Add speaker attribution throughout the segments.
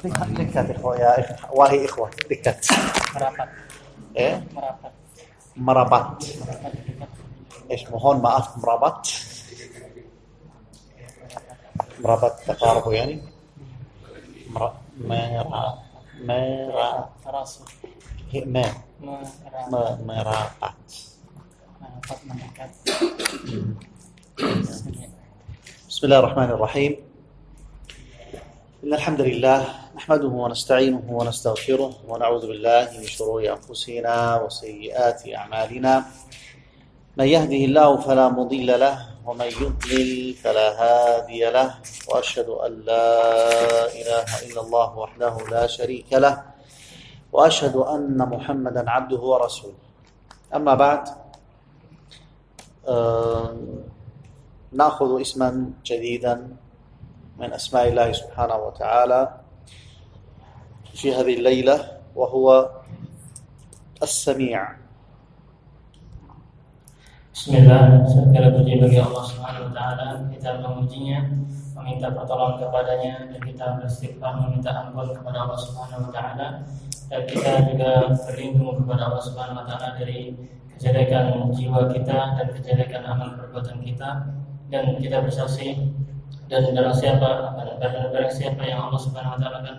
Speaker 1: Dekat ikhwah ya, wahai ikhwah, dekat.
Speaker 2: Merapat. Merapat.
Speaker 1: Merapat.
Speaker 2: Merapat dekat.
Speaker 1: Mohon maaf merapat. Merapat taqarub yani.
Speaker 2: Tarasu.
Speaker 1: Merapat.
Speaker 2: Merapat mendekat.
Speaker 1: بسم الله الرحمن الرحيم إن الحمد لله نحمده ونستعينه ونستغفره ونعوذ بالله من شرور أنفسنا وسيئات أعمالنا من يهده الله فلا مضل له ومن يضلل فلا هادي له وأشهد أن لا إله إلا الله وحده لا شريك له وأشهد أن محمدا عبده ورسوله أما بعد نأخذ اسما جديدا من أسماء الله سبحانه وتعالى في هذه الليلة وهو السميع.
Speaker 2: Bismillah, segala puji bagi Allah Subhanahu wa taala. Kita memujinya, meminta pertolongan kepadanya, dan kita beristighfar meminta ampun kepada Allah Subhanahu wa taala. Dan kita juga berlindung kepada Allah Subhanahu wa taala dari kejelekan jiwa kita dan kejelekan amal perbuatan kita. Dan kita bersaksi dan barang siapa yang Allah Subhanahu wa taala akan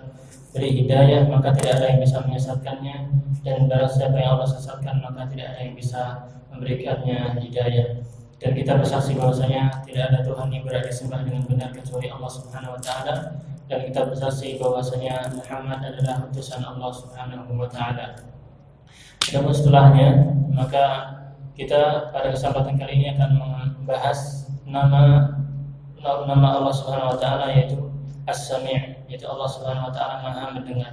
Speaker 2: beri hidayah, maka tidak ada yang bisa menyesatkannya, dan barang siapa yang Allah sesatkan maka tidak ada yang bisa memberikannya hidayah. Dan kita bersaksi bahwasanya tidak ada Tuhan yang berhak disembah dengan benar kecuali Allah Subhanahu wa taala, dan kita bersaksi bahwasanya Muhammad adalah utusan Allah Subhanahu wa taala. Dan setelahnya, maka kita pada kesempatan kali ini akan membahas nama Allah Subhanahu wa taala, yaitu As-Sami', yaitu Allah Subhanahu wa taala Maha mendengar.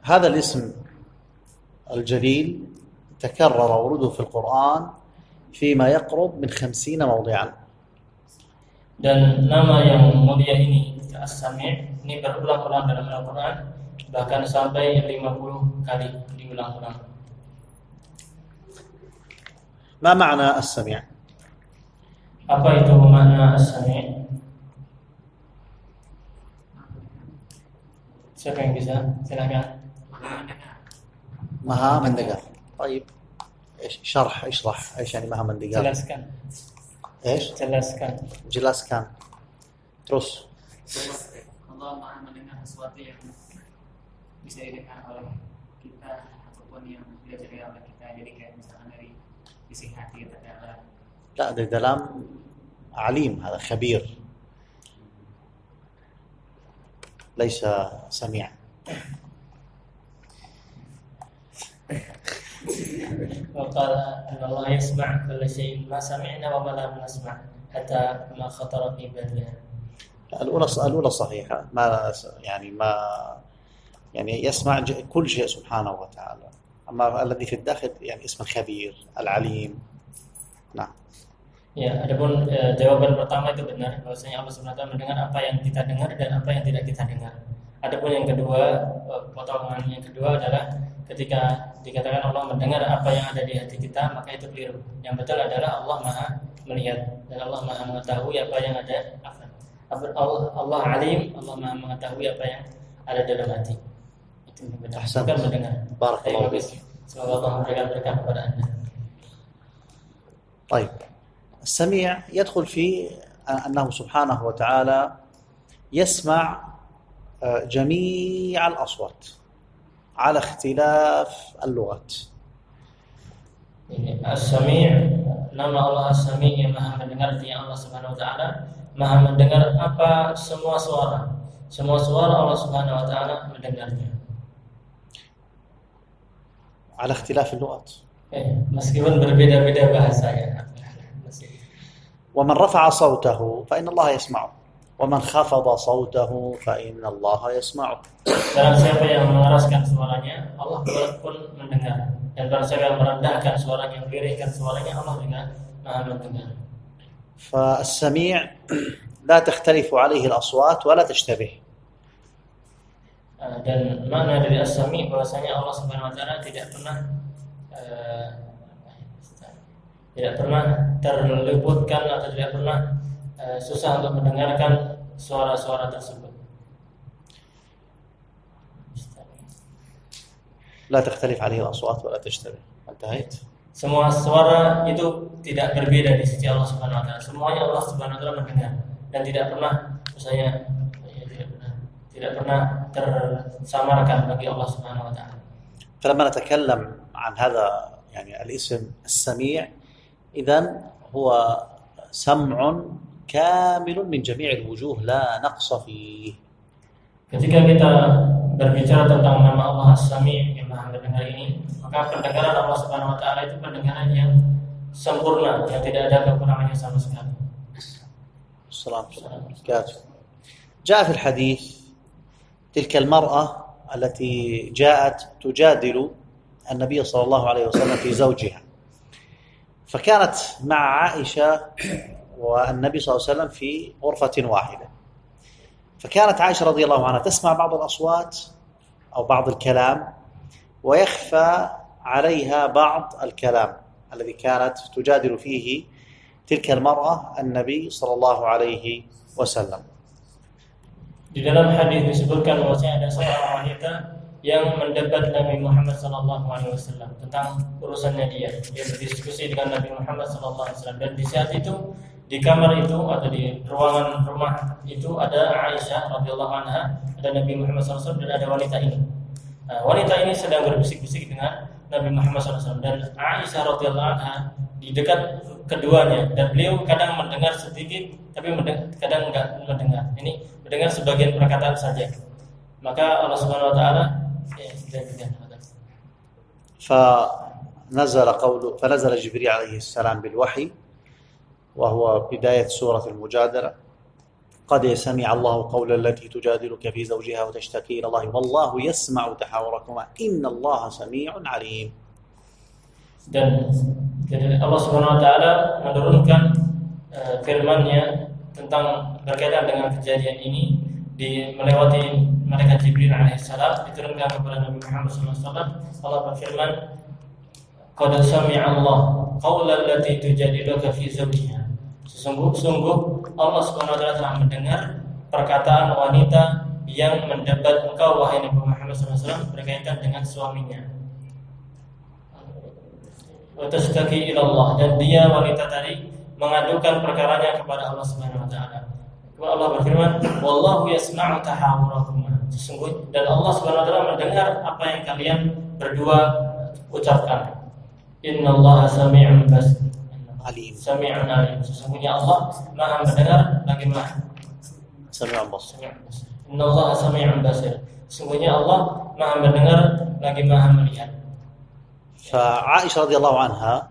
Speaker 1: هذا الاسم الجليل تكرر ورده في القرآن فيما يقرب من 50 موضعا.
Speaker 2: Dan nama yang mulia ini, As-Sami', ini berulang-ulang dalam Al-Quran, bahkan sampai 50 kali diulang-ulang.
Speaker 1: ما معنى السميع؟
Speaker 2: Apa itu makna As-Sami'? Siapa yang bisa? Silakan.
Speaker 1: مها mendengar. طيب اشرح ايش يعني مها mendengar؟
Speaker 2: Jelaskan.
Speaker 1: Jelaskan. Terus.
Speaker 3: Allah Maha mendengar sesuatu yang bisa didengar oleh kita ataupun yang tidak didengar oleh kita. Jadi kayak misalkan dari isi hati kita adalah.
Speaker 1: لا ده كلام عليم، هذا خبير ليس سميع.
Speaker 2: وقال أن الله يسمع كل شيء ما سمعنا وما لم نسمع حتى ما خطر في بالنا.
Speaker 1: الأولى صحيحة، ما يعني يسمع كل شيء سبحانه وتعالى. أما الذي في الداخل يعني اسم الخبير العليم. نعم.
Speaker 2: Ya, adapun jawaban pertama itu benar, bahwasanya Allah Subhanahu wa taala mendengar apa yang kita dengar dan apa yang tidak kita dengar. Adapun yang kedua, potongan yang kedua adalah ketika dikatakan Allah mendengar apa yang ada di hati kita, maka itu keliru. Yang betul adalah Allah Maha melihat dan Allah Maha mengetahui apa yang ada. Allah alim, Allah Maha mengetahui apa yang ada dalam hati. Itu yang benar. Bukan mendengar.
Speaker 1: Barakallahu fiik.
Speaker 2: Semoga Allah memberikan berkah kepada Anda.
Speaker 1: طيب. السميع يدخل في أنه سبحانه وتعالى يسمع جميع الأصوات على اختلاف اللغات.
Speaker 2: As-Sami', nama Allah As-Sami' yang Maha mendengar, artinya Allah Subhanahu wa taala Maha mendengar apa semua suara. Semua suara Allah Subhanahu wa taala mendengarnya.
Speaker 1: على اختلاف اللغات.
Speaker 2: Meskipun berbeda-beda bahasanya.
Speaker 1: ومن رفع صوته فإن الله يسمعه ومن خفض صوته فإن الله يسمعه.
Speaker 2: Barang siapa yang mengeraskan suaranya, Allah pun mendengar. Dan barang siapa yang merendahkan suaranya, melirihkan suaranya, Allah juga Maha mendengar.
Speaker 1: فالسميع لا تختلف عليه الأصوات ولا تشتبه.
Speaker 2: Dan makna dari As-Sami' bahwasanya Allah Subhanahu wa taala tidak pernah terluputkan atau tidak pernah susah untuk mendengarkan suara-suara tersebut.
Speaker 1: لا تختلف عليه الأصوات ولا تشتبه. انتهيت.
Speaker 2: Semua suara itu tidak berbeda di sisi Allah Subhanahu wa taala. Semuanya Allah Subhanahu wa taala mendengar dan tidak pernah misalnya tidak pernah tersamarkan bagi Allah Subhanahu wa taala.
Speaker 1: فلما نتكلم عن هذا يعني الاسم السميع إذن هو سمع كامل من جميع الوجوه لا نقص فيه.
Speaker 2: Ketika kita berbicara tentang nama Allah As-Sami' yang Maha Mendengar ini, maka pendengaran Allah Subhanahu wa taala itu pendengaran yang sempurna, yang tidak ada kekurangannya sama sekali.
Speaker 1: جاء في الحديث تلك المرأة التي جاءت تجادل النبي صلى الله عليه وسلم في زوجها، فكانت مع عائشة والنبي صلى الله عليه وسلم في غرفة واحدة، فكانت عائشة رضي الله عنها تسمع بعض الأصوات أو بعض الكلام ويخفى عليها بعض الكلام الذي كانت تجادل فيه تلك المرأة النبي صلى الله عليه وسلم.
Speaker 2: Di dalam hadis disebutkan bahwasanya ada seorang wanita yang mendebat Nabi Muhammad SAW tentang urusannya dia berdiskusi dengan Nabi Muhammad SAW, dan di saat itu di kamar itu atau di ruangan rumah itu ada Aisyah radhiyallahu anha, ada Nabi Muhammad SAW dan ada wanita ini. Nah, wanita ini sedang berbisik-bisik dengan Nabi Muhammad SAW dan Aisyah radhiyallahu anha di dekat keduanya, dan beliau kadang mendengar sedikit tapi kadang enggak mendengar. Ini mendengar sebagian perkataan saja. Maka Allah Subhanahu wa taala
Speaker 1: فنزل جبريل عليه السلام بالوحي وهو بداية سورة المجادلة: قد سمع الله قول التي تجادلك في زوجها وتشتكي إلى الله والله يسمع تحاوركما إن الله سميع عليم.
Speaker 2: Dan Allah Subhanahu wa taala menurunkan firman-Nya tentang berkaitan dengan kejadian ini melewati malaikat Jibril alaihissalam, diturunkan kepada Nabi Muhammad SAW. Allah berfirman, qad sami'a Allah qaulal lati tujadiluka fi zawjiha. Sungguh Allah Subhanahu wa taala telah mendengar perkataan wanita yang mendebat engkau wahai Nabi Muhammad SAW berkaitan dengan suaminya. Wa tashtaki ila Allah, dan dia wanita tadi mengadukan perkaranya kepada Allah Subhanahu wa taala. Allah berfirman, wallahu yasma'u tahawurakuma. Sesungguhnya dan Allah Subhanahu wa taala mendengar apa yang kalian berdua ucapkan. Innallaha sami'un basir. Sami'un alim. Sesungguhnya Allah Maha mendengar lagi Maha
Speaker 1: Sami'un basir.
Speaker 2: Innallaha sami'un basir. Sesungguhnya Allah Maha mendengar lagi Maha melihat.
Speaker 1: فعائشة رضي الله عنها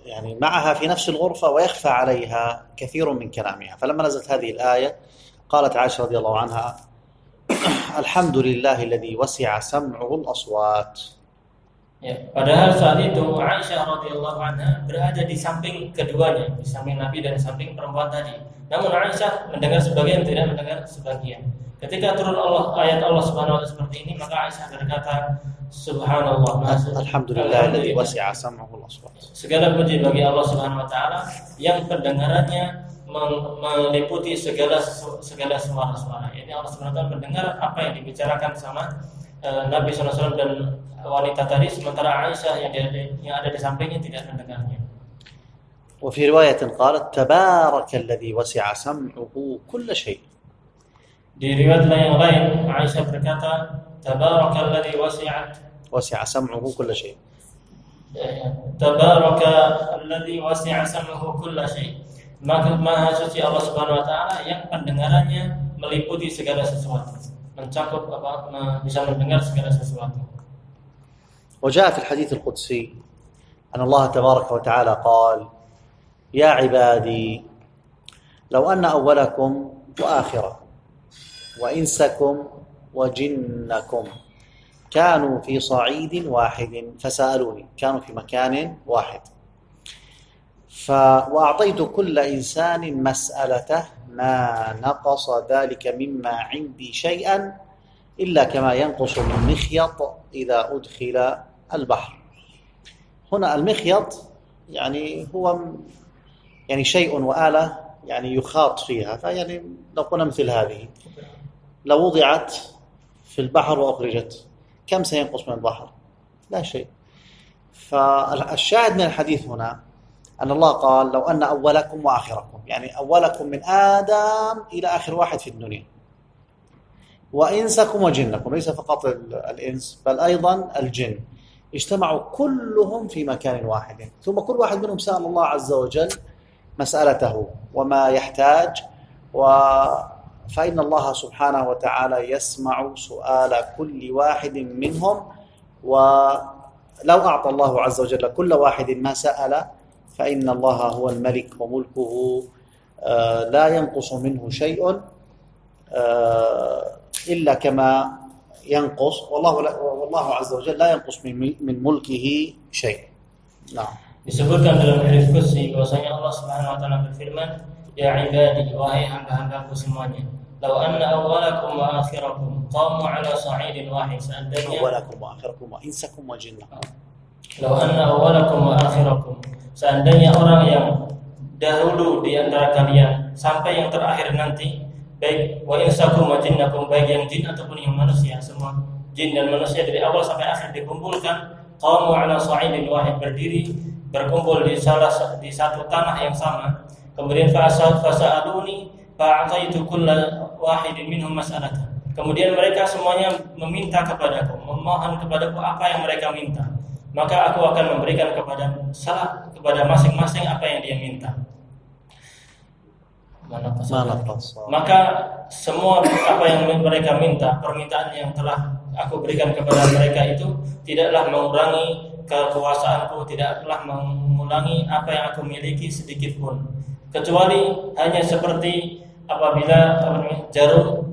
Speaker 1: يعني معها في نفس الغرفة ويخفى عليها كثير من كلامها، فلما نزلت هذه الآية قالت عائشة رضي الله عنها: الحمد لله الذي وسع سمعه الأصوات.
Speaker 2: Ya, padahal saat itu Aisyah radhiyallahu anha berada di samping keduanya, di samping Nabi dan di samping perempuan tadi. Namun Aisyah mendengar sebagian, tidak mendengar sebagian. Ketika turun ayat Allah Subhanahu wa taala seperti ini, maka Aisyah berkata, Subhanallah,
Speaker 1: Alhamdulillah alladzi wasi'a sam'ahu al-aswat.
Speaker 2: Segala puji bagi Allah Subhanahu wa taala yang pendengarannya meliputi segala suara-suara. Ini Allah Subhanahu wa taala mendengar apa yang dibicarakan sama Nabi SAW dan wanita tadi, sementara Aisyah yang ada di sampingnya tidak mendengarnya.
Speaker 1: وفي رواية قالت تبارك الذي وسع سمعه كل شيء.
Speaker 2: Di riwayat yang lain Aisyah berkata Tabarakalladzi
Speaker 1: وسع سمعه كل شيء.
Speaker 2: Tabarakalladzi wasi'a sam'uhu kulla syai'. Maha suci Allah Subhanahu wa taala yang pendengarannya meliputi segala sesuatu, mencakup bisa mendengar segala sesuatu.
Speaker 1: وجاء في الحديث القدسي أن الله تبارك وتعالى قال: يا عبادي لو أن أولكم وآخركم وإنسكم وجنكم كانوا في صعيد واحد فسألوني، كانوا في مكان واحد، وأعطيت كل إنسان مسألته ما نقص ذلك مما عندي شيئا إلا كما ينقص من مخيط إذا أدخل البحر. هنا المخيط يعني هو يعني شيء وآلة يعني يخاط فيها، فيعني لو قلنا مثل هذه لو وضعت في البحر وأخرجت كم سينقص من البحر؟ لا شيء. فالشاهد من الحديث هنا أن الله قال لو أن أولكم وآخركم، يعني أولكم من آدم إلى آخر واحد في الدنيا، وإنسكم وجنكم، ليس فقط الإنس بل أيضا الجن، اجتمعوا كلهم في مكان واحد، ثم كل واحد منهم سأل الله عز وجل مسألته وما يحتاج، فإن الله سبحانه وتعالى يسمع سؤال كل واحد منهم، ولو أعطى الله عز وجل كل واحد ما سأل فإن الله هو الملك وملكه لا ينقص منه شيء إلا كما ينقص، والله عز وجل لا ينقص من ملكه شيء. نعم.
Speaker 2: Disebutkan dalam hadis qudsi bahwasanya Allah Subhanahu wa taala berfirman, "Ya ibadi, wahai hamba-hambaku semuanya, law anna awwalakum wa akhirakum qamu ala sa'idin wahid."
Speaker 1: Awwalakum wa akhirakum wa insakum wa jinnakum.
Speaker 2: Law anna awwalakum wa akhirakum, seandainya orang yang dahulu di antara kalian sampai yang terakhir nanti, baik wa insakum wa jinnakum, baik yang jin ataupun yang manusia, semua jin dan manusia dari awal sampai akhir dikumpulkan, qamu ala sa'idin wahid, berdiri berkumpul di satu tanah yang sama, kemudian fasa'aluni fa'ataitu kulla wahidin minhum mas'alatan, kemudian mereka semuanya meminta kepadaku, memohon kepadaku apa yang mereka minta, maka aku akan memberikan kepada masing-masing apa yang dia minta. Maka semua apa yang mereka minta, permintaan yang telah aku berikan kepada mereka itu tidaklah mengurangi kekuasaanku, tidaklah mengurangi apa yang aku miliki sedikit pun, kecuali hanya seperti apabila jarum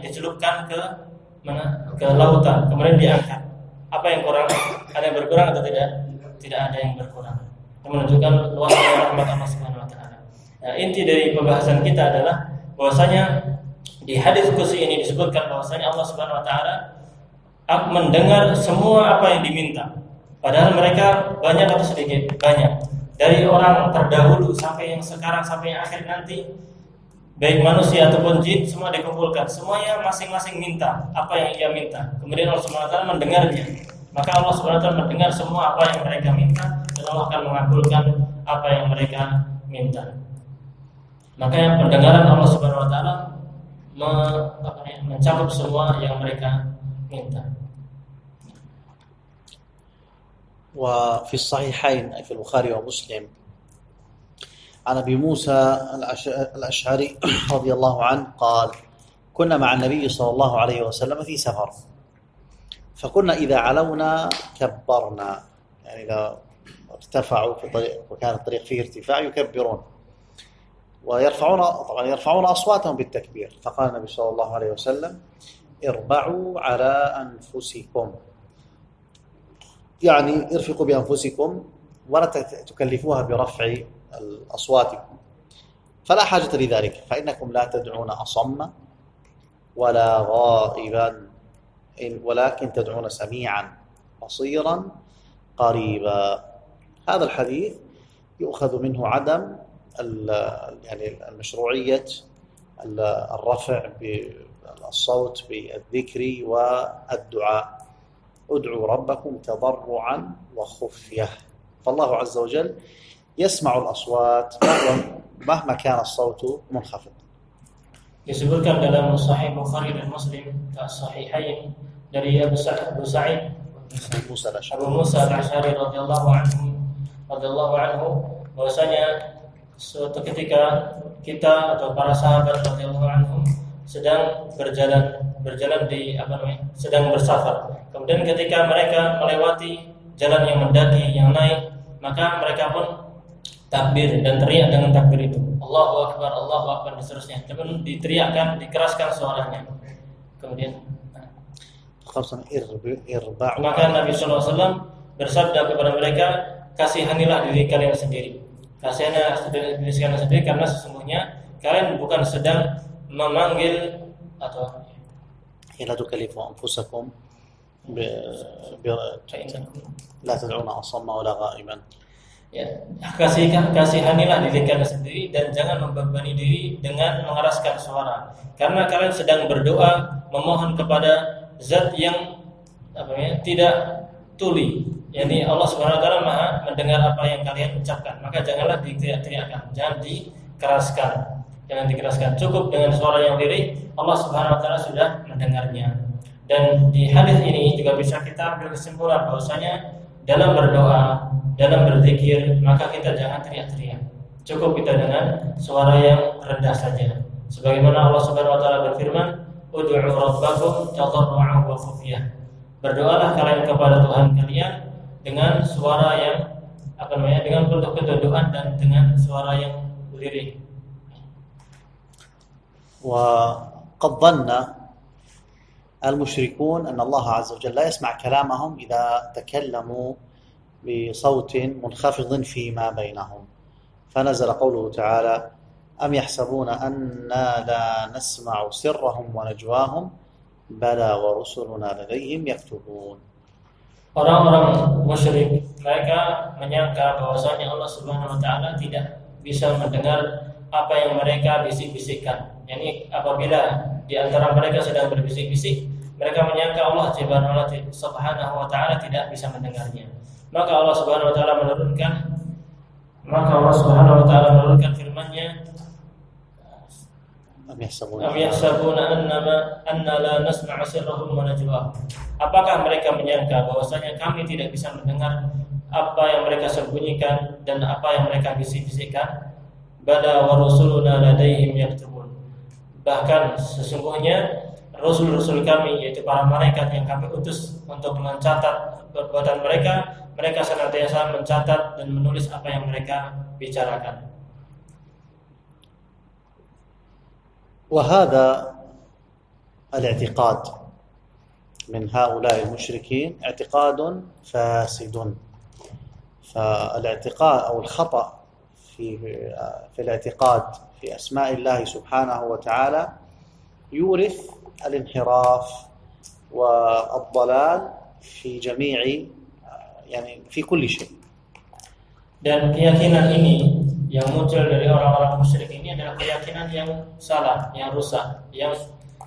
Speaker 2: dicelupkan ke lautan, kemudian diangkat. Apa yang kurang? Ada yang berkurang atau tidak? Tidak ada yang berkurang. Menunjukkan luasnya rahmat Allah Subhanahu wa taala. Nah, inti dari pembahasan kita adalah bahwasanya di hadis qudsi ini disebutkan bahwasanya Allah Subhanahu wa taala mendengar semua apa yang diminta. Padahal mereka banyak atau sedikit? Banyak. Dari orang terdahulu sampai yang sekarang sampai yang akhir nanti, baik manusia ataupun jin, semua dikumpulkan. Semuanya masing-masing minta apa yang ia minta. Kemudian Allah Subhanahu wa taala mendengarnya. Maka Allah Subhanahu wa taala mendengar semua apa yang mereka minta dan Allah akan mengabulkan apa yang mereka minta. Maka pendengaran Allah Subhanahu wa taala mencakup semua yang mereka minta.
Speaker 1: وفي الصحيحين أي في البخاري ومسلم عن أبي موسى الأشعري رضي الله عنه قال: كنا مع النبي صلى الله عليه وسلم في سفر، فكنا إذا علونا كبرنا، يعني إذا ارتفعوا في طريق وكان الطريق فيه ارتفاع يكبرون ويرفعون أصواتهم بالتكبير، فقال النبي صلى الله عليه وسلم: اربعوا على أنفسكم، يعني ارفقوا بأنفسكم ولا تكلفوها برفع أصواتكم، فلا حاجة لذلك، فإنكم لا تدعون أصم ولا غائبا ولكن تدعون سميعا بصيرا قريبا. هذا الحديث يؤخذ منه عدم يعني المشروعية الرفع بالصوت بالذكر والدعاء. ادعوا ربكم تضرعا وخفية، فالله عز وجل يسمع الأصوات مهما كان الصوت منخفض.
Speaker 2: Disebutkan dalam Sahih Bukhari dan Muslim, Sahihain, dari Abu Sa'id Abu Musa al-Ash'ari radhiyallahu anhu bahwasanya suatu ketika kita atau para sahabat radhiyallahu anhum sedang berjalan di sedang bersafar. Kemudian ketika mereka melewati jalan yang mendaki, yang naik, maka mereka pun takbir dan teriak dengan takbir itu, Allahu Akbar, Allahu Akbar dan seterusnya. Kemudian diteriakkan, dikeraskan suaranya. Kemudian maka Nabi SAW bersabda kepada mereka, kasihanilah diri kalian sendiri. Kasihanilah diri kalian sendiri karena sesungguhnya kalian bukan sedang memanggil atau
Speaker 1: لا تكلفوا أنفسكم لا تدعون أصم ولا غائبا.
Speaker 2: Ya, kasihanilah diri kalian sendiri dan jangan membebani diri dengan mengeraskan suara, karena kalian sedang berdoa memohon kepada zat yang tidak tuli. Yani Allah Subhanahu wa taala Maha mendengar apa yang kalian ucapkan. Maka janganlah diteriak-teriakkan, jangan dikeraskan. Jangan dikeraskan. Cukup dengan suara yang lirih, Allah Subhanahu wa taala sudah mendengarnya. Dan di hadis ini juga bisa kita ambil kesimpulan bahwasanya dalam berdoa, dalam berzikir, maka kita jangan teriak-teriak. Cukup kita dengan suara yang rendah saja. Sebagaimana Allah Subhanahu wa taala berfirman, "Ud'u rabbakum tadarru'an wa khufyah." Berdoalah kalian kepada Tuhan kalian dengan suara yang dengan bentuk ketundukan dan dengan suara yang lirih.
Speaker 1: وقد ظن المشركون أن الله عز وجل لا يسمع كلامهم إذا تكلموا بصوت منخفض فيما بينهم، فنزل قوله تعالى: أم يحسبون أنا لا نسمع سرهم ونجواهم بلى ورسلنا لديهم يكتبون.
Speaker 2: Orang-orang musyrik mereka menyangka bahwasanya Allah Subhanahu wa taala tidak bisa mendengar apa yang mereka bisik-bisikkan. Yani apabila di antara mereka sedang berbisik-bisik, mereka menyangka Allah Subhanahu wa taala tidak bisa mendengarnya. Maka Allah Subhanahu wa taala menurunkan firman-Nya, Am yahsabuna anna la nasma'u sirrahum wa najwahum. Apakah mereka menyangka bahwasanya kami tidak bisa mendengar apa yang mereka sembunyikan dan apa yang mereka bisik-bisikkan? Bala wa rusuluna ladaihim yaktubun. Bahkan sesungguhnya rasul-rasul kami, yaitu para malaikat yang kami utus untuk mencatat perbuatan mereka, mereka senantiasa mencatat dan menulis apa yang mereka bicarakan.
Speaker 1: وهذا الاعتقاد من هؤلاء المشركين اعتقاد فاسد. فالاعتقاد أو الخطأ في الاعتقاد في أسماء الله سبحانه وتعالى يورث الانحراف والضلال في جميع في كل شيء.
Speaker 2: Dan keyakinan ini yang muncul dari orang-orang musyrik ini adalah keyakinan yang salah, yang rusak, yang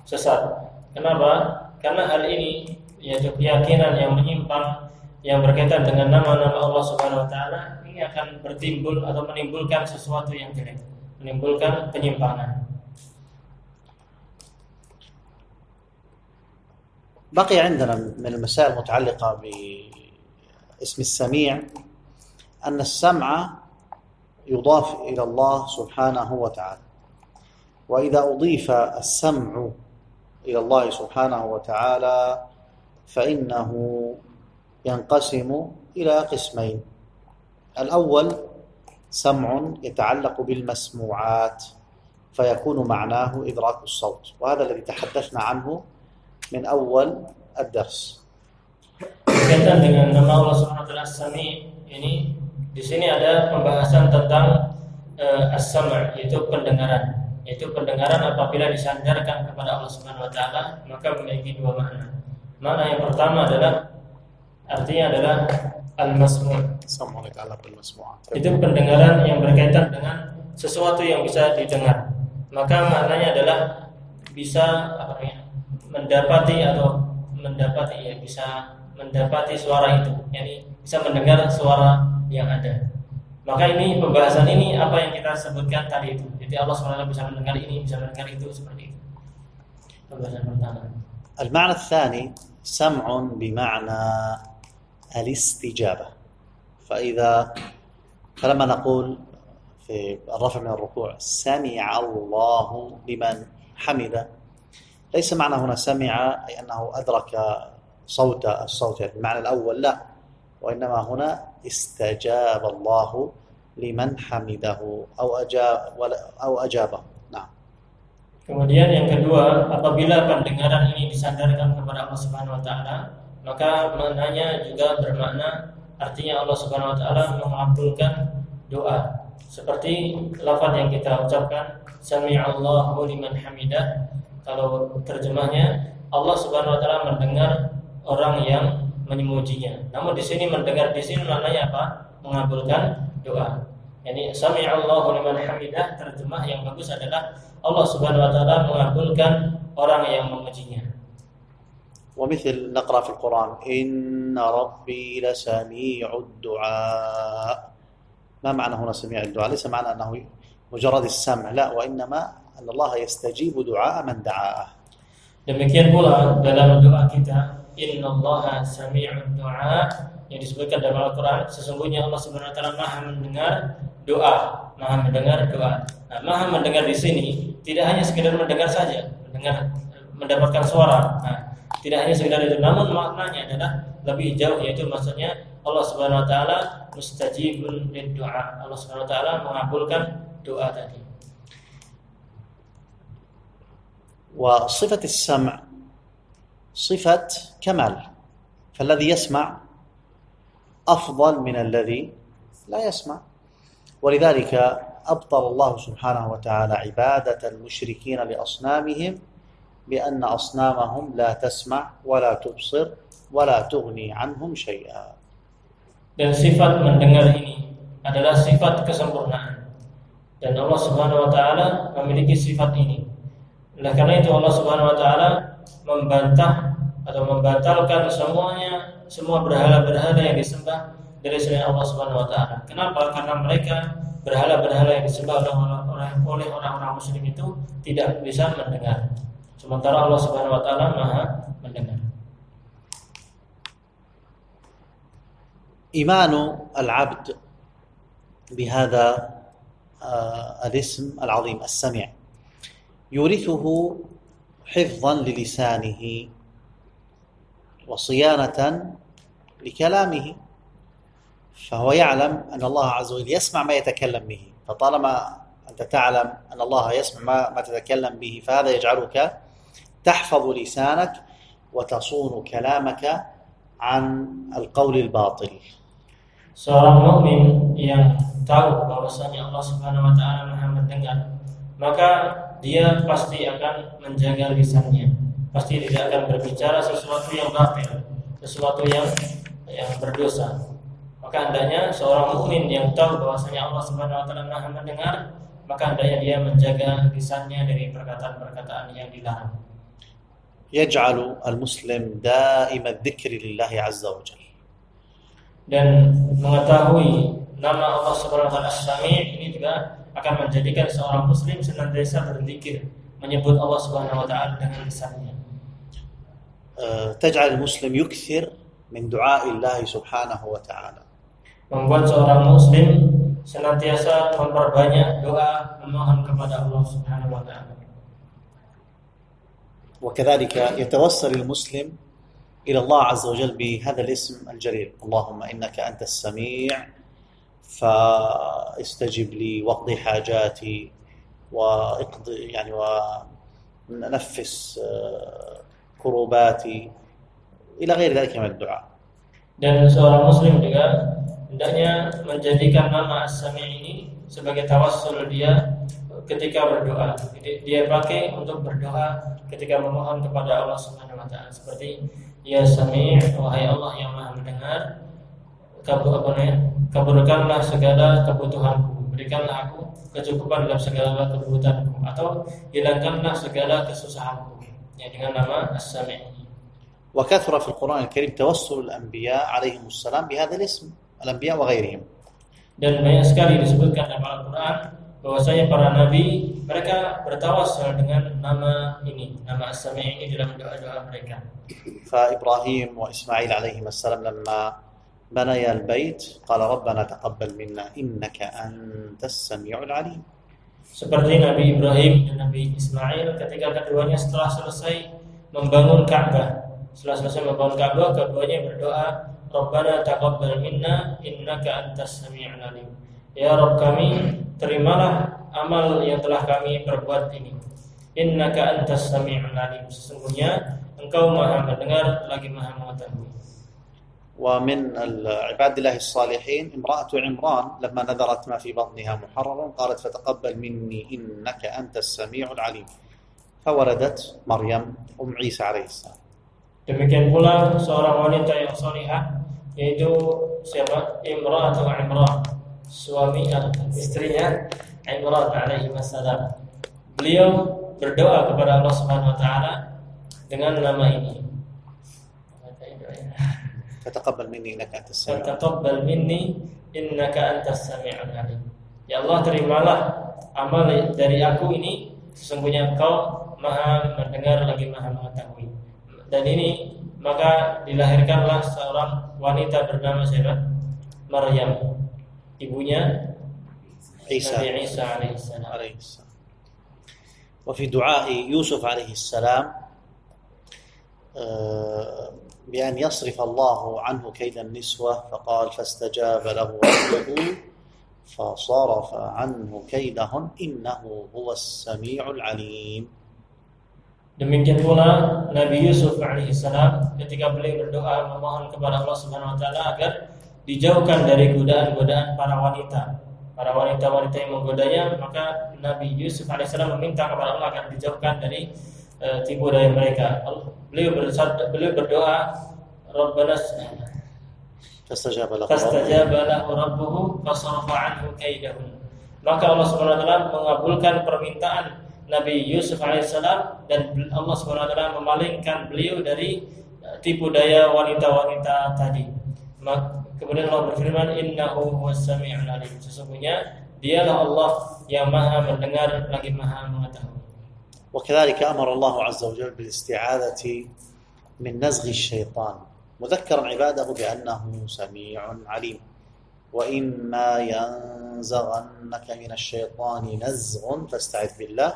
Speaker 2: sesat. Kenapa? Karena hal ini yaitu keyakinan yang menyimpang yang berkaitan dengan nama-nama Allah Subhanahu wa taala ini akan bertimbul atau menimbulkan sesuatu yang jelek, menimbulkan penyimpangan.
Speaker 1: بقي عندنا من المسائل المتعلقة باسم السميع أن السمع يضاف إلى الله سبحانه وتعالى، وإذا أضيف السمع إلى الله سبحانه وتعالى فإنه ينقسم إلى قسمين. الأول سمع يتعلق بالمسموعات فيكون معناه إدراك الصوت، وهذا الذي تحدثنا عنه من أول الدرس.
Speaker 2: Berkaitan dengan nama Allah Subhanahu wa taala As-Sami, ini di sini ada pembahasan tentang as-sam', yaitu pendengaran. Yaitu pendengaran apabila disandarkan kepada Allah Subhanahu wa taala, maka memiliki dua makna. Makna yang pertama artinya adalah al-masmu'. Itu pendengaran yang berkaitan dengan sesuatu yang bisa didengar. Maka maknanya adalah bisa mendapati suara itu, yakni bisa mendengar suara yang ada. Maka ini pembahasan ini apa yang kita sebutkan tadi itu. Jadi Allah SWT bisa mendengar ini, bisa mendengar itu, seperti itu. Pembahasan pertama.
Speaker 1: المعنى الثاني سمع بمعنى الاستجابة. فلما نقول في الرفع من الركوع سمع الله لمن حمده، ليس معنى هنا سمع أي أنه أدرك الصوت يعني المعنى الأول، لا، وإنما هنا استجاب الله لمن حمده أو أجابه. نعم.
Speaker 2: Kemudian yang kedua, apabila pendengaran ini disandarkan kepada Allah Subhanahu wa taala, maka maknanya juga bermakna artinya Allah Subhanahu wa taala mengabulkan doa. Seperti lafaz yang kita ucapkan, sami'allahu liman hamidah. Kalau terjemahnya, Allah Subhanahu wa taala mendengar orang yang memujinya. Namun di sini mendengar di sini maknanya apa? Mengabulkan doa. Yani sami'allahu liman hamidah, terjemah yang bagus adalah Allah Subhanahu wa taala mengabulkan orang yang memujinya.
Speaker 1: ومثل نقرأ في القرآن إن ربي لسميع الدعاء. ما معنى هنا سميع الدعاء؟ ليس معنى أنه مجرد السمع، لا، وإنما أن الله يستجيب دعاء من دعاه.
Speaker 2: Demikian pula dalam doa kita, innallaha sami'ud du'a, yang disebutkan dalam Al-Quran, sesungguhnya Allah Subhanahu wa taala Maha mendengar doa, Maha mendengar doa. Nah, Maha mendengar di sini tidak hanya sekedar mendengar saja, mendapatkan suara. Nah, tidak hanya sekedar itu, namun maknanya adalah lebih jauh, yaitu maksudnya Allah Subhanahu wa taala mustajibun lid-du'a. Allah Subhanahu wa taala mengabulkan doa tadi.
Speaker 1: وصفة السمع صفة كمال، فالذي يسمع أفضل من الذي لا يسمع، ولذلك أبطل الله سبحانه وتعالى عبادة المشركين لأصنامهم بأن أصنامهم لا تسمع ولا تبصر ولا تغني عنهم شيئا.
Speaker 2: Dan sifat mendengar ini adalah sifat kesempurnaan, dan Allah Subhanahu wa taala memiliki sifat ini. Oleh karena itu Allah Subhanahu wa taala membantah atau membatalkan semua berhala-berhala yang disembah dari selain Allah Subhanahu wa taala. Kenapa? Karena mereka berhala-berhala yang disembah oleh orang-orang musyrik itu tidak bisa mendengar. Sementara Allah Subhanahu wa taala Maha mendengar.
Speaker 1: إيمان العبد بهذا الاسم العظيم السميع يورثه حفظا للسانه وصيانة لكلامه، فهو يعلم أن الله عز وجل يسمع ما يتكلم به، فطالما أنت تعلم أن الله يسمع ما تتكلم به فهذا يجعلك تحفظ لسانك وتصون كلامك عن القول الباطل.
Speaker 2: Seorang mukmin yang tahu bahwasanya Allah Subhanahu wa taala Maha mendengar, maka dia pasti akan menjaga lisannya, pasti tidak akan berbicara sesuatu yang batil, sesuatu yang berdosa. Maka hendaknya seorang mukmin yang tahu bahwasanya Allah Subhanahu wa taala Maha mendengar, maka hendaknya dia menjaga lisannya dari perkataan-perkataan yang dilarang.
Speaker 1: يجعل المسلم دائم الذكر لله عز وجل.
Speaker 2: Dan mengetahui nama Allah Subhanahu wa taala As-Sami' ini juga akan menjadikan seorang muslim senantiasa berzikir, menyebut Allah Subhanahu wa taala dengan lisannya.
Speaker 1: تجعل المسلم يكثر من دعاء الله سبحانه وتعالى.
Speaker 2: Membuat seorang muslim senantiasa memperbanyak doa memohon kepada Allah Subhanahu wa taala.
Speaker 1: وكذلك يتوسل المسلم إلى الله عز وجل بهذا الاسم الجليل، اللهم إنك أنت السميع فاستجب لي واقضي حاجاتي ونفس كروباتي إلى غير ذلك من الدعاء.
Speaker 2: Dan seorang muslim juga hendaknya menjadikan nama As-Sami' ini sebagai tawassul dia ketika berdoa. Dia pakai untuk berdoa ketika memohon kepada Allah Subhanahu wa taala, seperti ya Sami', wahai Allah yang Maha mendengar, kabulkanlah segala kebutuhanku, berikanlah aku kecukupan dalam segala kebutuhanku, atau hilangkanlah segala kesusahanku, ya, dengan nama As-Sami'.
Speaker 1: وكثر في القرآن الكريم توسل الأنبياء عليهم السلام بهذا الاسم، الأنبياء وغيرهم. Dan
Speaker 2: banyak sekali disebutkan dalam Al-Quran bahwasanya para nabi mereka bertawassul dengan nama ini, nama As-Sami' ini dalam doa-doa mereka.
Speaker 1: فإبراهيم وإسماعيل عليهما السلام لما بنيا البيت قال ربنا تقبل منا إنك أنت السميع العليم.
Speaker 2: Seperti Nabi Ibrahim dan Nabi Ismail ketika keduanya setelah selesai membangun Ka'bah, keduanya berdoa, Rabbana taqabbal minna innaka antas sami'ul alim. Ya Rabb kami, terimalah amal yang telah kami perbuat ini. Innaka antas sami'ul alim. Sesungguhnya Engkau Maha mendengar lagi Maha mengetahui.
Speaker 1: ومن عباد الله الصالحين امرأة عمران لما نذرت ما في بطنها محررا قالت فتقبل مني إنك أنت السميع العليم فولدت مريم أم عيسى عليه السلام.
Speaker 2: Demikian pula seorang wanita yang salihah, yaitu siapa? Imra'atu Imran, istrinya Imran alaihi wassalam. Beliau berdoa kepada Allah Subhanahu wa taala dengan nama ini.
Speaker 1: Fataqabbal minni innaka antas sami'ul alim.
Speaker 2: Fataqabbal minni innaka antas sami'ul alim. Ya Allah, terimalah amal dari aku ini, sesungguhnya Engkau Maha mendengar lagi Maha mengetahui. Dan ini maka dilahirkanlah seorang wanita bernama siapa? Maryam, ibunya Nabi Isa alaihissalam.
Speaker 1: وفي دعاء يوسف عليه السلام بأن يصرف الله عنه كيد النسوة فقال فاستجاب له ربه فصرف عنه كيدهن إنه هو السميع العليم.
Speaker 2: Demikian pula Nabi Yusuf alaihissalam ketika beliau berdoa memohon kepada Allah Subhanahu wa taala agar dijauhkan dari godaan-godaan para wanita yang menggodanya, maka Nabi Yusuf alaihissalam meminta kepada Allah agar dijauhkan dari tipu daya mereka. Beliau berdoa, Rabbana fastajaba lahu rabbuhu fasarafa anhu kaidahun. Maka Allah Subhanahu wa taala mengabulkan permintaan Nabi Yusuf alaihissalam dan Allah Subhanahu wa taala memalingkan beliau dari tipu daya wanita-wanita tadi. Kemudian Allah berfirman, innahu huwas sami'ul alim. Sesungguhnya dialah Allah yang Maha mendengar lagi Maha mengetahui.
Speaker 1: وكذلك أمر الله عز وجل بالاستعاذة من نزغ الشيطان مذكرا عباده بأنه سميع عليم وإما ينزغنك من الشيطان نزغ فاستعذ بالله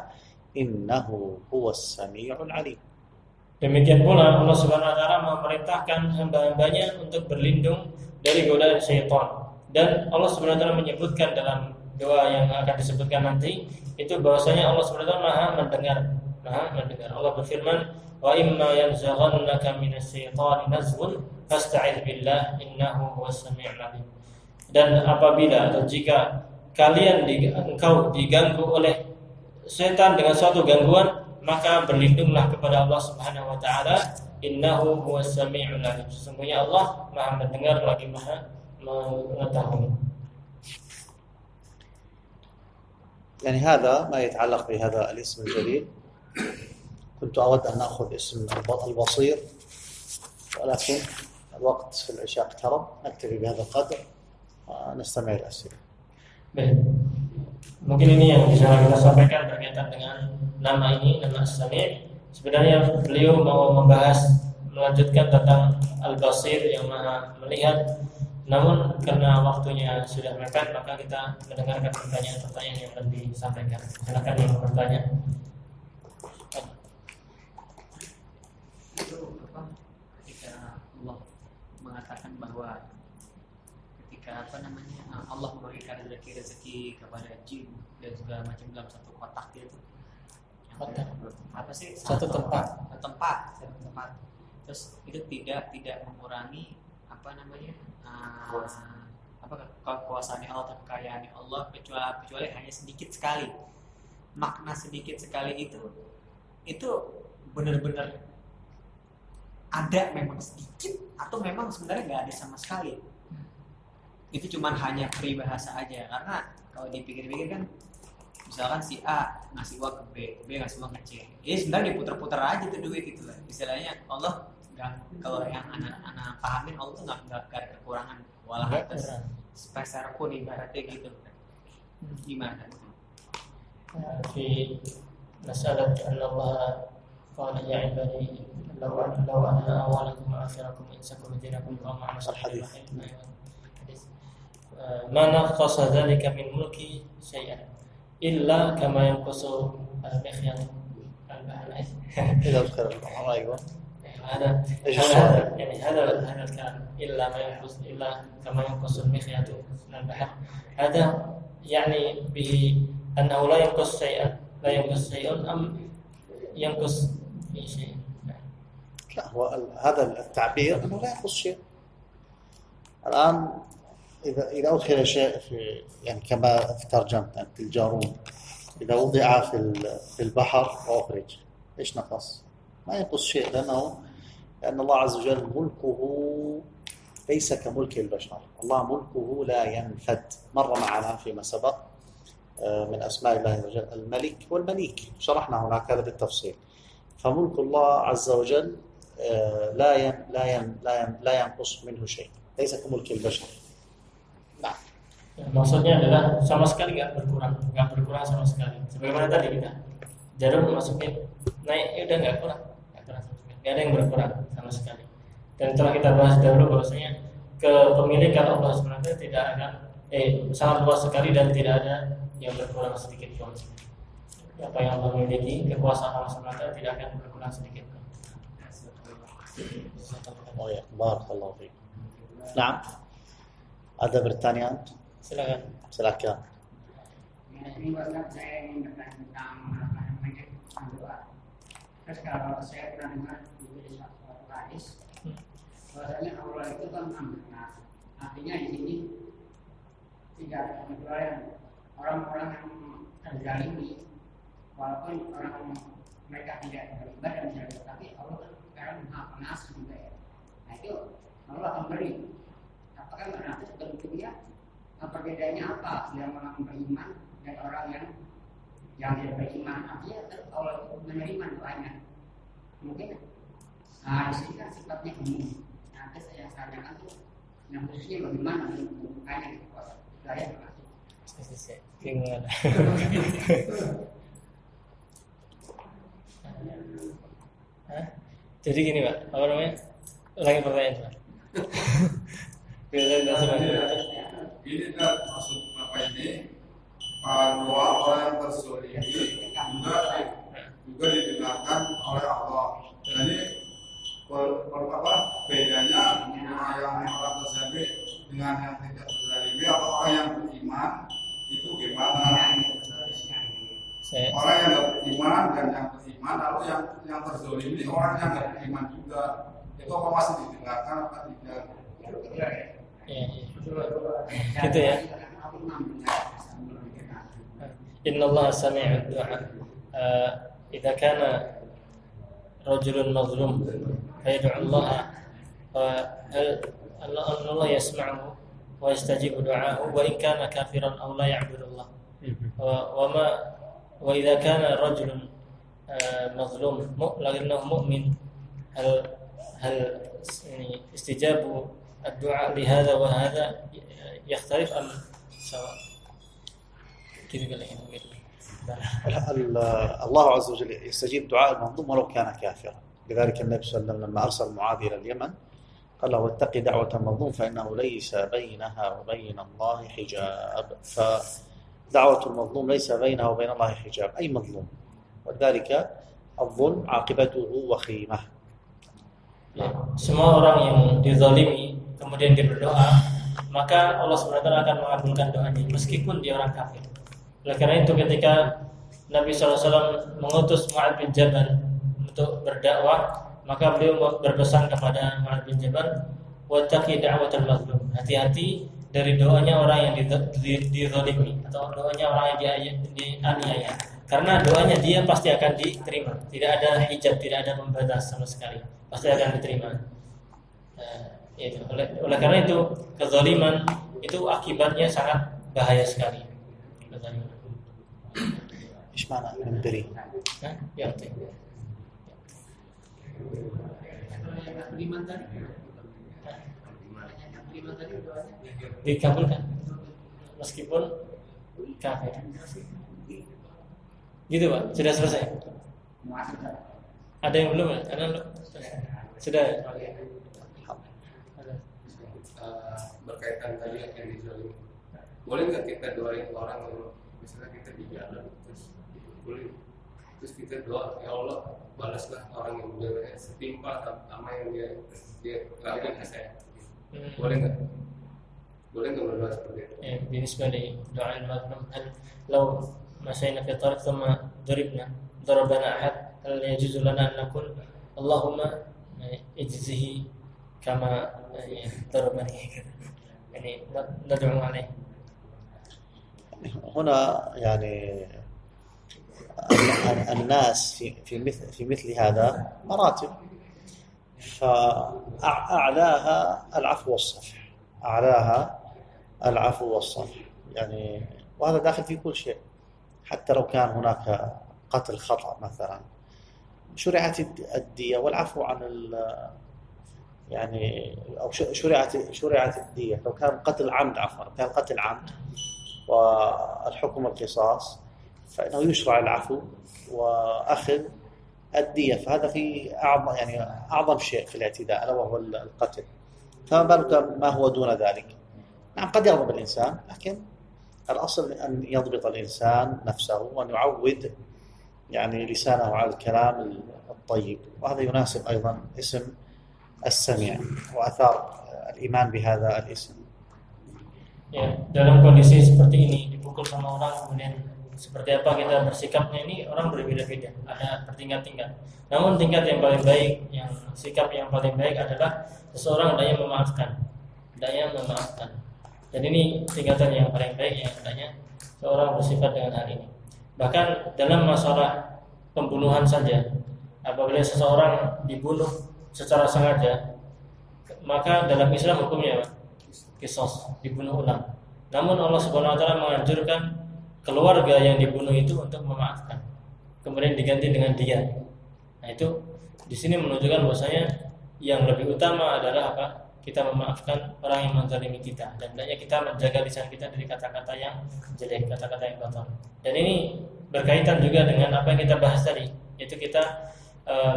Speaker 1: إنه هو السميع العليم.
Speaker 2: Demikian pula Allah Subhanahu wa taala memerintahkan hamba-hambanya untuk berlindung dari godaan syaitan. Dan Allah Subhanahu wa taala menyebutkan dalam doa yang akan disebutkan nanti itu bahwasanya Allah Subhanahu wa taala Maha mendengar. Allah berfirman, "Wa imma yanzaghannaka minasy-syaitani nazghun fasta'iz billah innahu huwas sami'ul 'alim." Dan apabila atau jika engkau diganggu oleh setan dengan suatu gangguan, maka berlindunglah kepada Allah Subhanahu wa taala, innahu huwas sami'ul 'alim. Sesungguhnya Allah Maha mendengar lagi Maha mengetahui.
Speaker 1: يعني هذا ما يتعلق بهذا الاسم الجليل. كنت أود أن نأخذ اسم البصير ولكن الوقت في العشاء اقترب، نكتفي بهذا القدر ونستمع الأسئلة.
Speaker 2: Baik. Mungkin ini yang bisa kita sampaikan berkaitan dengan nama ini, nama As-Sami'. Sebenarnya beliau mau melanjutkan tentang Al-Basir yang Maha melihat. Namun karena waktunya sudah mepet, maka kita mendengarkan pertanyaan-pertanyaan yang akan disampaikan. Silakan yang bertanya.
Speaker 3: Itu apa? Ketika Allah mengatakan bahwa ketika Allah memberikan rezeki kepada jin dan segala macam dalam satu kotak itu.
Speaker 2: Kotak.
Speaker 3: Apa sih?
Speaker 2: Satu tempat.
Speaker 3: Terus itu tidak mengurangi kekuasaan Allah atau kekayaan Allah kecuali hanya sedikit sekali. Makna sedikit sekali itu benar-benar ada memang sedikit atau memang sebenarnya nggak ada sama sekali. Itu cuman hanya peribahasa aja, karena kalau dipikir-pikir kan misalkan si A ngasih uang ke B ngasih uang ke C, sebenarnya diputar-putar aja tuh duit gitu lah. Istilahnya Allah kalau yang anak pahamin Allah tuh nggak ada kekurangan walau atas sepeser pun ibaratnya gitu. Gimana?
Speaker 2: Fi masalah Allah qala ya ibadi law anna awwalakum wa akhirakum insakum dinakum qama al-hadits ma naqasa dhalika min mulki shay'an illa kama yanqusu al-mikhyat al-bahr.
Speaker 1: إذا ذكر الله أيوة.
Speaker 2: هذا الكلام إلا ما ينقص إلا كما ينقص المخيط من البحر. هذا يعني به أنه لا ينقص شيء أم ينقص في شيء.
Speaker 1: لا، هو هذا التعبير أنه لا ينقص شيء. الآن إذا أدخل شيء في يعني كما ترجمت أنت الجارون، إذا وضع في البحر وأخرج إيش نقص؟ ما ينقص شيء لأن الله عز وجل ملكه ليس كملك البشر. الله ملكه لا ينفد. مر معنا فيما سبق من أسماء الله عز وجل الملك والمليك، شرحنا هناك هذا بالتفصيل. فملك الله عز وجل لا ينقص منه شيء، ليس كملك البشر. نعم.
Speaker 2: Maksudnya adalah sama sekali nggak berkurang sama sekali. Sebagaimana tadi kita jarum masukin naik, udah nggak kurang sama sekali. Nggak ada yang berkurang sama sekali. Dan telah kita bahas dahulu bahwasanya kepemilikan Allah SWT tidak akan sangat luas sekali dan tidak ada yang berkurang sedikit pun. Apa yang Allah miliki, kekuasaan Allah SWT tidak akan berkurang sedikit pun.
Speaker 1: Oh ya, barakallahu fiik. Nah, ada pertanyaan? Silakan.
Speaker 4: Ini bahkan saya ingin bertanya tentang doa. Terus kalau saya pernah dengar di suatu hadis, bahwasanya Allah itu kan Maha. Artinya di sini tidak ada kecuali orang-orang yang terzalimi, walaupun orang mereka tidak beribadah misalnya, tapi Allah kan sekarang Maha Pengasih juga ya. Nah itu Allah akan beri. Apakah berarti bentuknya perbedaannya apa yang orang beriman dan orang yang tidak beriman? Artinya Allah itu menerima doanya. Mungkin di sini kan sifatnya umum. Nah, saya sarankan tuh yang khususnya bagaimana bentuknya gitu. Saya termasuk.
Speaker 2: Bingung. Jadi gini Pak, apa namanya? Ulangi pertanyaan Pak.
Speaker 5: Ini kan maksud apa ini? Doa orang yang terzalimi juga didengarkan oleh Allah. Jadi bedanya yang orang terzalimi dengan yang tidak terzalimi atau orang yang beriman itu gimana? Orang yang tidak beriman dan yang beriman, lalu yang terzalimi orang yang tidak beriman juga, itu apa masih didengarkan atau tidak?
Speaker 2: Gitu ya. Inna Allah sami'ud du'a. Idza kana rajulun mazlum fayad'u Allah Allah yasma'uhu wa yastajibu du'aahu wa in kana kafiran aw la ya'budu Allah. Wa idza kana rajulun mazlum lakinnahu mu'min hal istijabu الدعاء بهذا وهذا يختلف أم سواء؟
Speaker 1: الله عز وجل يستجيب دعاء المظلوم ولو كان كافرا. لذلك النبي صلى الله عليه وسلم لما أرسل معاذ إلى اليمن قال له اتق دعوة المظلوم فإنه ليس بينها وبين الله حجاب. فدعوة المظلوم ليس بينها وبين الله حجاب، أي مظلوم، ولذلك الظلم عاقبته وخيمة.
Speaker 2: Semua orang yang dizalimi kemudian dia berdoa, maka Allah SWT akan mengabulkan doanya meskipun dia orang kafir. Oleh karena itu ketika Nabi SAW mengutus Mu'adz bin Jabal untuk berdakwah, maka beliau berpesan kepada Mu'adz bin Jabal, wattaqi da'watal mazlum, hati-hati dari doanya orang yang dizalimi atau doanya orang yang dianiaya, karena doanya dia pasti akan diterima, tidak ada hijab, tidak ada pembatas sama sekali, pasti akan diterima. Itu. Oleh karena itu kezaliman itu akibatnya sangat bahaya sekali. Kezaliman.
Speaker 1: Ismana memberi.
Speaker 2: Ya. Dikabulkan meskipun kafir. Gitu Pak, sudah selesai. Ada yang belum? Ada belum? Sudah.
Speaker 6: Berkaitan tadi yang dizalimi, boleh nggak kita doain orang yang misalnya kita di jalan boleh, terus kita doa, ya Allah balaslah orang yang udah setimpal sama yang dia lakukan ke saya, boleh nggak berdoa seperti itu?
Speaker 2: بالنسبة لدعاء المظلوم هل لو مشينا في طريق ثم ضربنا أحد هل يجوز لنا أن نقول اللهم اجزه كما ضربني كذا، يعني ندعو عليه؟
Speaker 1: هنا يعني الناس في مثل هذا مراتب، فأعلاها العفو والصفح، يعني وهذا داخل في كل شيء، حتى لو كان هناك قتل خطأ مثلا شرعت الدية والعفو عن يعني أو شرعت الدية لو كان قتل عمد، عفوا كان قتل عمد والحكم القصاص، فإنه يشرع العفو وأخذ الدية، فهذا في أعظم شيء في الاعتداء ألا وهو القتل، فما بالك ما هو دون ذلك. نعم قد يغضب الإنسان، لكن الأصل أن يضبط الإنسان نفسه وأن يعود يعني لسانه على الكلام الطيب، وهذا يناسب أيضا اسم السميع وأثار الإيمان بهذا الاسم.
Speaker 2: Ya, dalam kondisi seperti ini dipukul sama orang, kemudian seperti apa kita bersikapnya, ini orang berbeda-beda, ada bertingkat-tingkat. Namun tingkat yang paling baik, yang sikap yang paling baik adalah seseorang hendaknya memaafkan. Dan ini tingkatan yang paling baik yang hendaknya seorang bersifat dengan hal ini. Bahkan dalam masalah pembunuhan saja, apabila seseorang dibunuh secara sengaja, maka dalam Islam hukumnya qisas, dibunuh ulang. Namun Allah Subhanahu wa taala menganjurkan keluarga yang dibunuh itu untuk memaafkan, kemudian diganti dengan dia. Nah, itu di sini menunjukkan bahwasanya yang lebih utama adalah apa? Kita memaafkan orang yang menzalimi kita, dan hendaknya kita menjaga lisan kita dari kata-kata yang jelek, kata-kata yang kotor. Dan ini berkaitan juga dengan apa yang kita bahas tadi, yaitu kita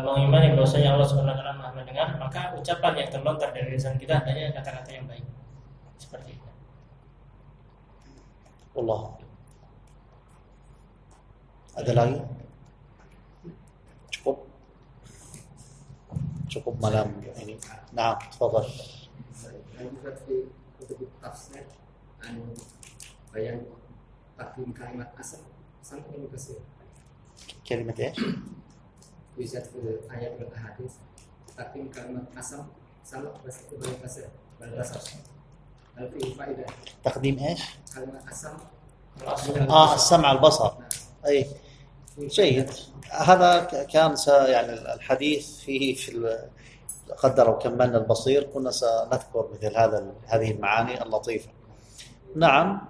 Speaker 2: mengimani bahwasanya Allah Subhanahu wa taala Maha mendengar, maka ucapan yang terlontar dari lisan kita hendaknya kata-kata yang baik. Seperti itu.
Speaker 1: Allah. Ada lagi? Cukup malam ini. Nah, tafadhal.
Speaker 7: Juga di kutub tafsir bayan takdim kalimat asal sampai kasih.
Speaker 1: كلمة ايش؟
Speaker 7: Bisa في ayat hadis takdim kalimat asal sama bas itu bayan kasih berdasar. Tapi faedah.
Speaker 1: تقديم ايش؟
Speaker 7: Kalimat asal.
Speaker 1: السمع البصر. أي جيد. هذا كان يعني الحديث فيه قدر وكملنا البصير، كنا سنذكر مثل هذه المعاني اللطيفة. نعم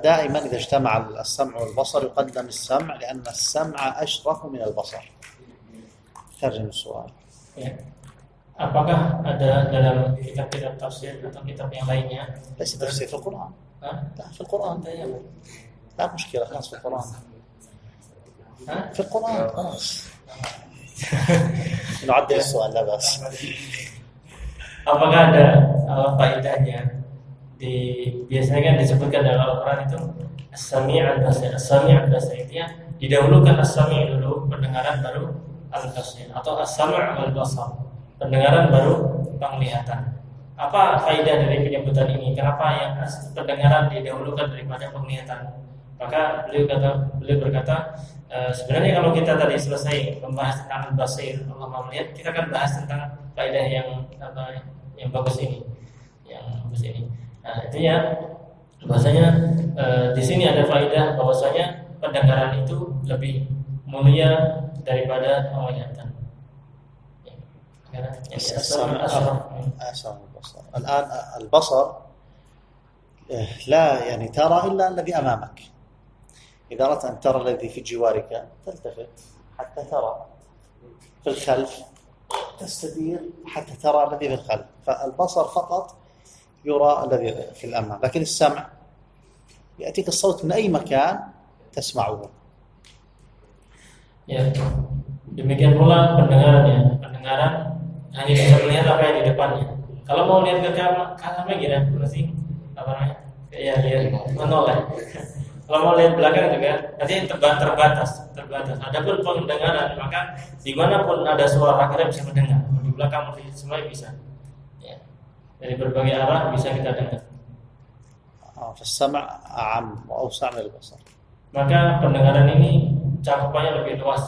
Speaker 1: دائما إذا اجتمع السمع والبصر يقدم السمع، لأن السمع أشرف من البصر. ترجم السؤال.
Speaker 2: Apakah ada dalam kitab-kitab tafsir atau kitab yang lainnya?
Speaker 1: ليس تفسير في القرآن. لا في القرآن. لا مشكلة، خلاص في القرآن. في القرآن خلاص. نعدل السؤال لا بأس.
Speaker 2: Apakah ada faedahnya? Biasanya kan disebutkan dalam Al-Quran itu as-sami' al-basir. As-sami' al-basir itu didahulukan as-sami' dulu, pendengaran baru al-basir, atau as-sam' al-basar, pendengaran baru penglihatan. Apa faedah dari penyebutan ini? Kenapa yang pendengaran didahulukan daripada penglihatan? Maka beliau berkata, sebenarnya kalau kita tadi selesai membahas tentang al-basir, Allah melihat, kita akan bahas tentang faedah yang bagus ini, Nah, artinya bahwasanya di sini ada faedah bahwasanya pendengaran itu lebih mulia daripada penglihatan.
Speaker 1: الآن البصر لا يعني ترى إلا الذي أمامك. إذا أردت أن ترى الذي في جوارك تلتفت حتى ترى، في الخلف تستدير حتى ترى الذي في الخلف، فالبصر فقط يرى الذي في الأمام، لكن السمع يأتيك الصوت من أي مكان تسمعه.
Speaker 2: Ya, demikian pula pendengaran hanya bisa melihat apa yang di depannya. Kalau mau lihat ke kamera gimana? Berarti apa namanya? Ya lihat menoleh. Kalau mau lihat belakang juga, nanti terbatas. Adapun pendengaran, maka dimanapun ada suara kita bisa mendengar. Di belakang semua bisa. Ya. Dari berbagai arah bisa kita dengar.
Speaker 1: فالسمع أعم وأوسع من البصر.
Speaker 2: Maka pendengaran ini cakupannya lebih luas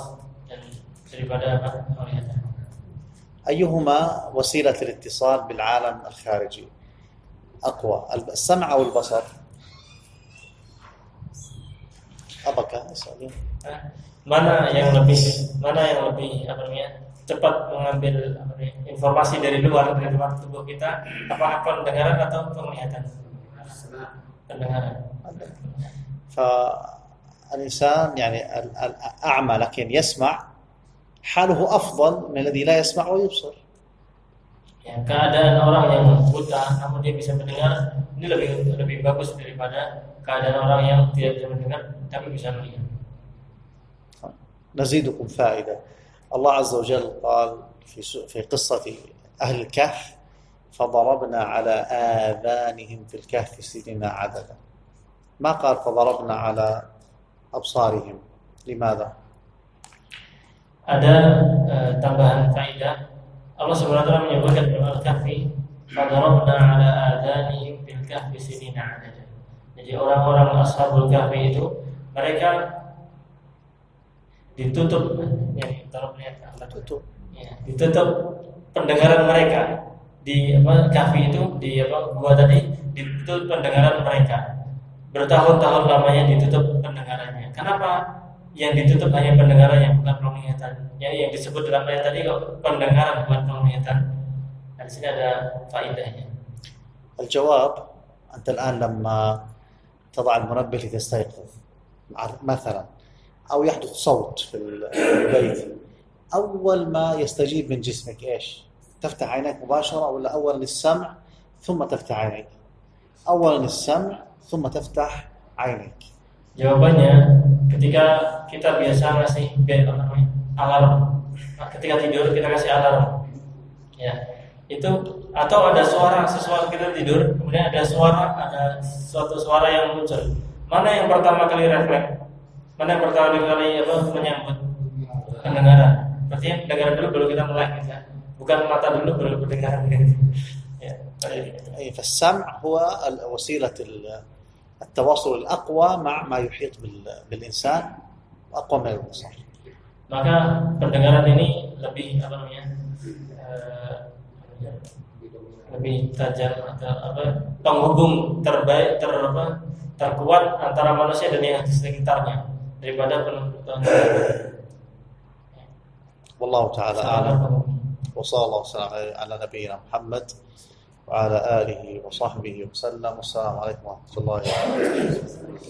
Speaker 2: daripada penglihatan.
Speaker 1: أيهما وسيلة الاتصال بالعالم الخارجي أقوى، السمع أو البصر؟ أبكى أسألين.
Speaker 2: Mana yang lebih cepat mengambil informasi dari luar tubuh kita, apakah pendengaran atau penglihatan? Pendengaran.
Speaker 1: فالإنسان يعني الأعمى لكن يسمع حاله أفضل من الذي لا يسمع ويبصر.
Speaker 2: Ya, keadaan orang yang buta namun dia bisa mendengar ini lebih bagus daripada keadaan orang yang tidak bisa mendengar tapi bisa melihat.
Speaker 1: نزيدكم فائدة. الله عز وجل قال في قصة أهل الكهف فضربنا على آذانهم في الكهف سنين عددا. ما قال فضربنا على أبصارهم. لماذا؟
Speaker 2: Ada tambahan faedah. Allah Subhanahu wa taala menyebutkan dalam Al-Kahfi, "Fadarabna 'ala adhanihim fil kahfi sinina 'adada." Jadi orang-orang Ashabul Kahfi itu mereka ditutup ditutup pendengaran mereka di kahfi itu di gua tadi ditutup pendengaran mereka. Bertahun-tahun lamanya ditutup pendengarannya. Kenapa? Yang ditutup hanya pendengarannya bukan penglihatan. Yang disebut dalam ayat tadi kok pendengaran bukan penglihatan. Nah, di sini ada faedahnya.
Speaker 1: الجواب أنت الآن لما تضع المنبه لتستيقظ مثلا أو يحدث صوت في البيت أول ما يستجيب من جسمك إيش؟ تفتح عينيك مباشرة ولا أولا السمع ثم تفتح عينيك؟ أولا السمع ثم تفتح عينيك.
Speaker 2: Jawabannya ketika kita biasa ngasih alarm. Ketika tidur kita kasih alarm. Ya. Itu atau ada sesuatu kita tidur, kemudian ada suatu suara yang muncul. Mana yang pertama kali refleks? Mana yang pertama kali menyambut? Pendengaran. Berarti pendengaran dulu baru kita mulai gitu. Bukan mata dulu baru pendengaran gitu. Ya.
Speaker 1: فالسمع هو وسيلة التواصل الأقوى مع ما يحيط بالإنسان وأقوى من البصر.
Speaker 2: Maka pendengaran ini lebih lebih tajam atau penghubung terkuat antara manusia dan yang di sekitarnya daripada pendengaran.
Speaker 1: والله تعالى أعلم وصلى الله وسلم على نبينا محمد وعلى آله وصحبه وسلم والسلام عليكم ورحمة الله وبركاته.